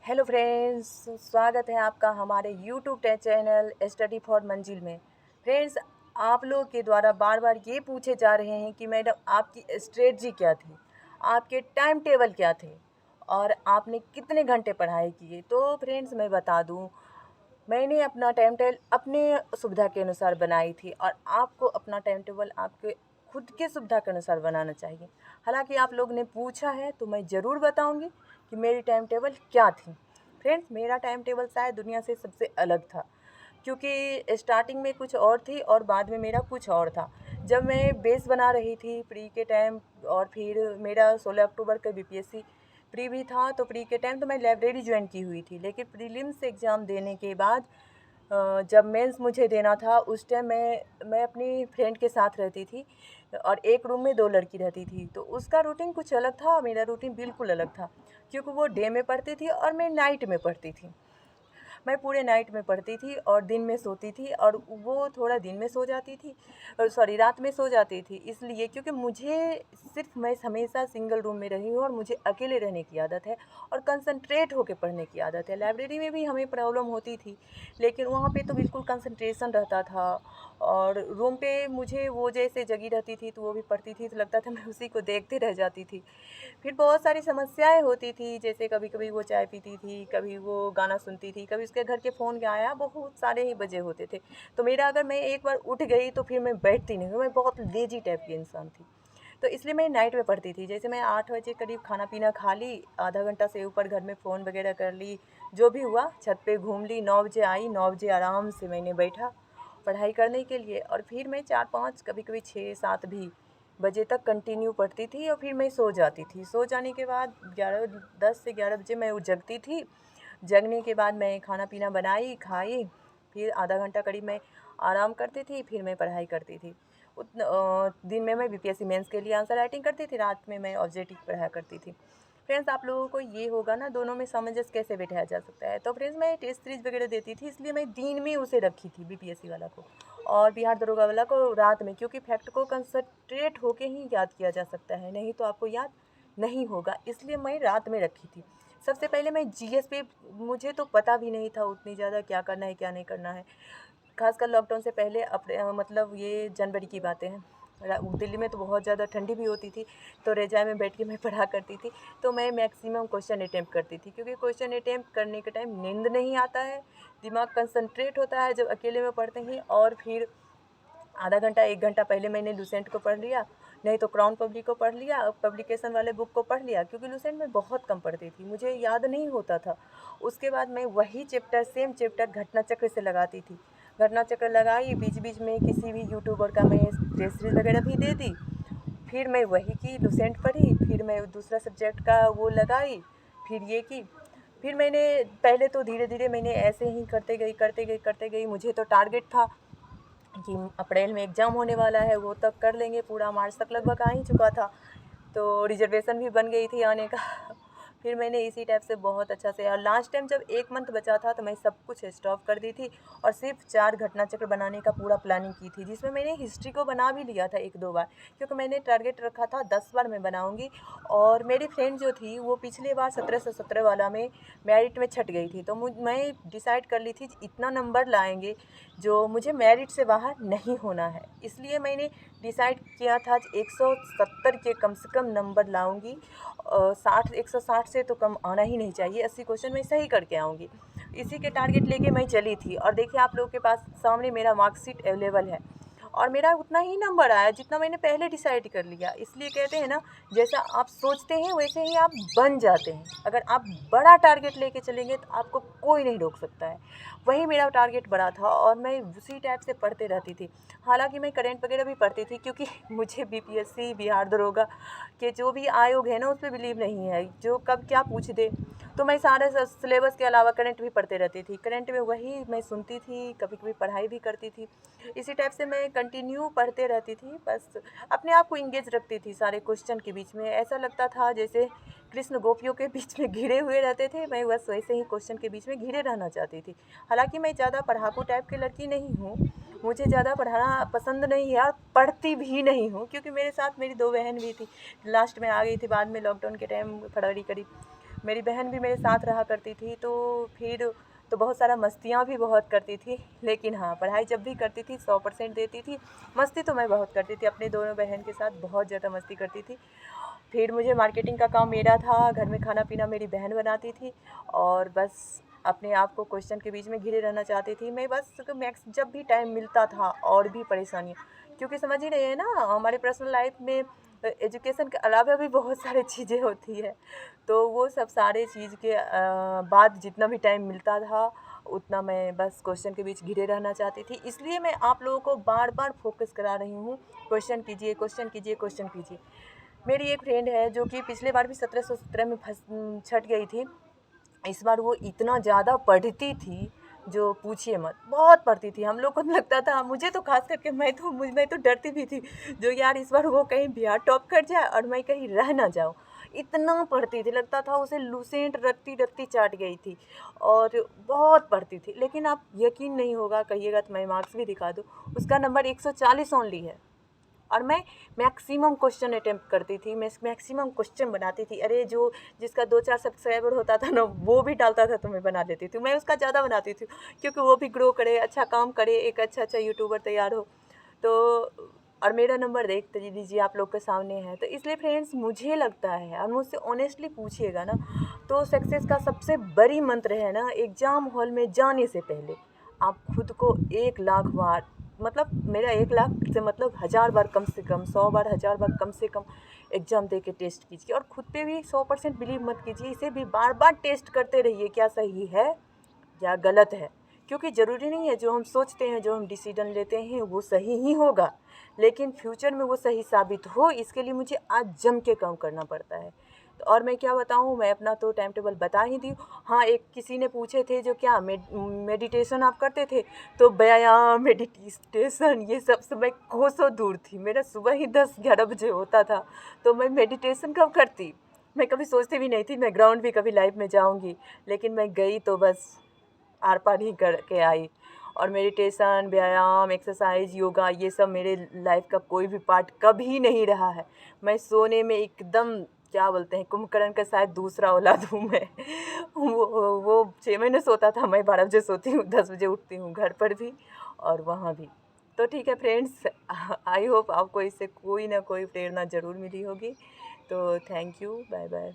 Hello friends, स्वागत है आपका हमारे यूट्यूब चैनल स्टडी फॉर मंजिल में। फ्रेंड्स, आप लोग के द्वारा बार बार ये पूछे जा रहे हैं कि मैडम आपकी स्ट्रेटजी क्या थी, आपके टाइम टेबल क्या थे और आपने कितने घंटे पढ़ाई किए। तो फ्रेंड्स, मैं बता दूं, मैंने अपना टाइम टेबल अपने सुविधा के अनुसार बनाई थी और आपको अपना टाइम टेबल आपके खुद के सुविधा के अनुसार बनाना चाहिए। हालांकि आप लोग ने पूछा है तो मैं ज़रूर बताऊंगी कि मेरी टाइम टेबल क्या थी। फ्रेंड्स, मेरा टाइम टेबल शायद दुनिया से सबसे अलग था, क्योंकि स्टार्टिंग में कुछ और थी और बाद में मेरा कुछ और था। जब मैं बेस बना रही थी प्री के टाइम, और फिर मेरा 16 अक्टूबर का बीपीएससी प्री भी था, तो प्री के टाइम तो मैं लाइब्रेरी ज्वाइन की हुई थी। लेकिन प्रीलिम्स एग्ज़ाम देने के बाद जब मेंस मुझे देना था, उस टाइम मैं अपनी फ्रेंड के साथ रहती थी और एक रूम में 2 लड़की रहती थी। तो उसका रूटीन कुछ अलग था, मेरा रूटीन बिल्कुल अलग था, क्योंकि वो डे में पढ़ती थी और मैं नाइट में पढ़ती थी। मैं पूरे नाइट में पढ़ती थी और दिन में सोती थी, और वो थोड़ा दिन में सो जाती थी, सॉरी रात में सो जाती थी। इसलिए क्योंकि मैं हमेशा सिंगल रूम में रही हूँ और मुझे अकेले रहने की आदत है और कंसंट्रेट होकर पढ़ने की आदत है। लाइब्रेरी में भी हमें प्रॉब्लम होती थी, लेकिन वहाँ पे तो बिल्कुल कंसंट्रेशन रहता था। और रूम पे मुझे वो जैसे जगी रहती थी तो वो भी पढ़ती थी, तो लगता था मैं उसी को देखते रह जाती थी। फिर बहुत सारी समस्याएं होती थी, जैसे कभी कभी वो चाय पीती थी, कभी वो गाना सुनती थी, कभी उसके घर के फ़ोन आया, बहुत सारे ही बजे होते थे। तो मेरा अगर मैं एक बार उठ गई तो फिर मैं बैठती नहीं हूँ, मैं बहुत लेजी टाइप की इंसान थी। तो इसलिए मैं नाइट में पढ़ती थी। जैसे मैं 8 बजे करीब खाना पीना खा ली, आधा घंटा से ऊपर घर में फ़ोन वगैरह कर ली, जो भी हुआ छत पे घूम ली, 9 बजे आई, 9 बजे आराम से मैंने बैठा पढ़ाई करने के लिए। और फिर मैं 4-5, कभी कभी 6-7 भी बजे तक कंटिन्यू पढ़ती थी और फिर मैं सो जाती थी। सो जाने के बाद 10 से 11 बजे मैं जगती थी। जगने के बाद मैं खाना पीना बनाई, खाई, फिर आधा घंटा करीब मैं आराम करती थी, फिर मैं पढ़ाई करती थी। दिन में मैं बीपीएससी मेंस के लिए आंसर राइटिंग करती थी, रात में मैं ऑब्जेक्टिव पढ़ाया करती थी। फ्रेंड्स, आप लोगों को ये होगा ना, दोनों में सामंजस्य कैसे बैठाया जा सकता है। तो फ्रेंड्स, मैं टेस्ट सीरीज वगैरह देती थी, इसलिए मैं दिन में उसे रखी थी बीपीएससी वाला को, और बिहार दरोगा वाला को रात में, क्योंकि फैक्ट को कंसंट्रेट होके ही याद किया जा सकता है, नहीं तो आपको याद नहीं होगा। इसलिए मैं रात में रखी थी। सबसे पहले मैं जीएस पे, मुझे तो पता भी नहीं था उतनी ज़्यादा क्या करना है क्या नहीं करना है। खासकर लॉकडाउन से पहले, मतलब ये जनवरी की बातें हैं। दिल्ली में तो बहुत ज़्यादा ठंडी भी होती थी, तो रज़ाई में बैठ के मैं पढ़ा करती थी। तो मैं मैक्सिमम क्वेश्चन अटैम्प्ट करती थी, क्योंकि क्वेश्चन अटैम्प्ट करने के टाइम नींद नहीं आता है, दिमाग कंसंट्रेट होता है जब अकेले में पढ़ते हैं। और फिर आधा घंटा 1 घंटा पहले मैंने लुसेंट को पढ़ लिया, नहीं तो क्राउन पब्लिक को पढ़ लिया, पब्लिकेशन वाले बुक को पढ़ लिया, क्योंकि लुसेंट में बहुत कम पढ़ती थी, मुझे याद नहीं होता था। उसके बाद मैं वही चैप्टर, सेम चैप्टर घटना चक्र से लगाती थी। घटना चक्र लगाई, बीच बीच में किसी भी यूट्यूबर का मैं टेस्ट सीरीज वगैरह भी दे दी। फिर मैं वही की, लुसेंट पढ़ी, फिर मैं दूसरा सब्जेक्ट का वो लगाई, फिर ये की। फिर मैंने पहले तो धीरे धीरे मैंने ऐसे ही करते गई। मुझे तो टारगेट था कि अप्रैल में एग्ज़ाम होने वाला है, वो तक कर लेंगे, पूरा मार्च तक लगभग आ ही चुका था, तो रिजर्वेशन भी बन गई थी आने का। फिर मैंने इसी टाइप से बहुत अच्छा से, और लास्ट टाइम जब 1 मंथ बचा था तो मैं सब कुछ स्टॉप कर दी थी और सिर्फ 4 घटना चक्र बनाने का पूरा प्लानिंग की थी, जिसमें मैंने हिस्ट्री को बना भी लिया था 1-2 बार, क्योंकि मैंने टारगेट रखा था 10 बार मैं बनाऊंगी। और मेरी फ्रेंड जो थी वो पिछले बार 17 से 17 वाला में मेरिट में छट गई थी, तो मैं डिसाइड कर ली थी इतना नंबर लाएंगे जो मुझे मेरिट से बाहर नहीं होना है। इसलिए मैंने डिसाइड किया था 170 के कम से कम नंबर लाऊंगी। 160 से तो कम आना ही नहीं चाहिए, 80 क्वेश्चन मैं सही करके आऊँगी। इसी के टारगेट लेके मैं चली थी, और देखिए आप लोगों के पास सामने मेरा मार्कशीट अवेलेबल है, और मेरा उतना ही नंबर आया जितना मैंने पहले डिसाइड कर लिया। इसलिए कहते हैं ना, जैसा आप सोचते हैं वैसे ही आप बन जाते हैं। अगर आप बड़ा टारगेट लेके चलेंगे तो आपको कोई नहीं रोक सकता है। वही मेरा टारगेट बड़ा था और मैं उसी टाइप से पढ़ते रहती थी। हालांकि मैं करंट वगैरह भी पढ़ती थी, क्योंकि मुझे बीपीएससी, बिहार दरोगा के जो भी आयोग है ना, उस पर बिलीव नहीं है, जो कब क्या पूछ दे। तो मैं सारे सिलेबस के अलावा करंट भी पढ़ते रहती थी। करंट में वही मैं सुनती थी, कभी कभी पढ़ाई भी करती थी। इसी टाइप से मैं कंटिन्यू पढ़ते रहती थी, बस अपने आप को इंगेज रखती थी सारे क्वेश्चन के बीच में। ऐसा लगता था जैसे कृष्ण गोपियों के बीच में घिरे हुए रहते थे, मैं बस वैसे ही क्वेश्चन के बीच में घिरे रहना चाहती थी। हालांकि मैं ज़्यादा पढ़ाकू टाइप की लड़की नहीं हूँ, मुझे ज़्यादा पढ़ाना पसंद नहीं है और पढ़ती भी नहीं हूँ, क्योंकि मेरे साथ मेरी 2 बहन भी थी। लास्ट में आ गई थी बाद में, लॉकडाउन के टाइम फरवरी करीब मेरी बहन भी मेरे साथ रहा करती थी, तो फिर तो बहुत सारा मस्तियाँ भी बहुत करती थी। लेकिन हाँ, पढ़ाई जब भी करती थी 100% देती थी। मस्ती तो मैं बहुत करती थी, अपनी दोनों बहन के साथ बहुत ज़्यादा मस्ती करती थी। फिर मुझे मार्केटिंग का काम मेरा था, घर में खाना पीना मेरी बहन बनाती थी और बस अपने आप को क्वेश्चन के बीच में घिरे रहना चाहती थी मैं। बस मैक्स जब भी टाइम मिलता था और भी परेशानियाँ, क्योंकि समझ ही रहे हैं ना, हमारे पर्सनल लाइफ में एजुकेशन के अलावा भी बहुत सारी चीज़ें होती है। तो वो सब सारे चीज़ के बाद जितना भी टाइम मिलता था उतना मैं बस क्वेश्चन के बीच घिरे रहना चाहती थी। इसलिए मैं आप लोगों को बार बार फोकस करा रही हूँ, क्वेश्चन कीजिए, क्वेश्चन कीजिए, क्वेश्चन कीजिए। मेरी एक फ्रेंड है जो कि पिछले बार भी 1717 में छट गई थी। इस बार वो इतना ज़्यादा पढ़ती थी जो पूछिए मत, बहुत पढ़ती थी। हम लोग को लगता था, मुझे तो खास करके मैं तो डरती भी थी जो यार इस बार वो कहीं बिहार टॉप कर जाए और मैं कहीं रह ना जाऊँ। इतना पढ़ती थी, लगता था उसे लूसेंट रट्टी रट्टी चाट गई थी और बहुत पढ़ती थी। लेकिन आप यकीन नहीं होगा, कहिएगा तो मैं मार्क्स भी दिखा दूँ, उसका नंबर 140 ओनली है। और मैं मैक्सिमम क्वेश्चन अटेम्प्ट करती थी, मैं मैक्सिमम क्वेश्चन बनाती थी। अरे जो जिसका 2-4 सब्सक्राइबर होता था ना, वो भी डालता था तो मैं बना देती थी। मैं उसका ज़्यादा बनाती थी क्योंकि वो भी ग्रो करे, अच्छा काम करे, एक अच्छा यूट्यूबर तैयार हो। तो और मेरा नंबर देख लीजिए आप लोग के सामने है। तो इसलिए फ्रेंड्स मुझे लगता है, और मुझसे ऑनेस्टली पूछिएगा ना, तो सक्सेस का सबसे बड़ी मंत्र है ना, एग्ज़ाम हॉल में जाने से पहले आप खुद को 1 लाख बार, मतलब मेरा 1 लाख से मतलब 1000 बार कम से कम, 100 बार, 1000 बार कम से कम एग्ज़ाम दे के टेस्ट कीजिए। और खुद पे भी 100% बिलीव मत कीजिए, इसे भी बार बार टेस्ट करते रहिए, क्या सही है या गलत है। क्योंकि ज़रूरी नहीं है जो हम सोचते हैं, जो हम डिसीजन लेते हैं वो सही ही होगा, लेकिन फ्यूचर में वो सही साबित हो, इसके लिए मुझे आज जम के काम करना पड़ता है। तो और मैं क्या बताऊँ, मैं अपना तो टाइम टेबल बता ही दी। हाँ, एक किसी ने पूछे थे जो क्या मेडिटेशन आप करते थे, तो व्यायाम, मेडिटेशन ये सब से मैं कोसों दूर थी। मेरा सुबह ही 10-11 बजे होता था, तो मैं मेडिटेशन कब करती। मैं कभी सोचती भी नहीं थी मैं ग्राउंड भी कभी लाइफ में जाऊंगी, लेकिन मैं गई तो बस आर पार ही करके आई। और मेडिटेशन, व्यायाम, एक्सरसाइज, योगा ये सब मेरे लाइफ का कोई भी पार्ट कभी नहीं रहा है। मैं सोने में एकदम, क्या बोलते हैं, कुंभकर्ण का शायद दूसरा औलाद हूँ मैं। वो 6 महीने सोता था, मैं 12 बजे सोती हूँ, 10 बजे उठती हूँ, घर पर भी और वहाँ भी। तो ठीक है फ्रेंड्स, आई होप आपको इससे कोई ना कोई प्रेरणा ज़रूर मिली होगी। तो थैंक यू, बाय बाय।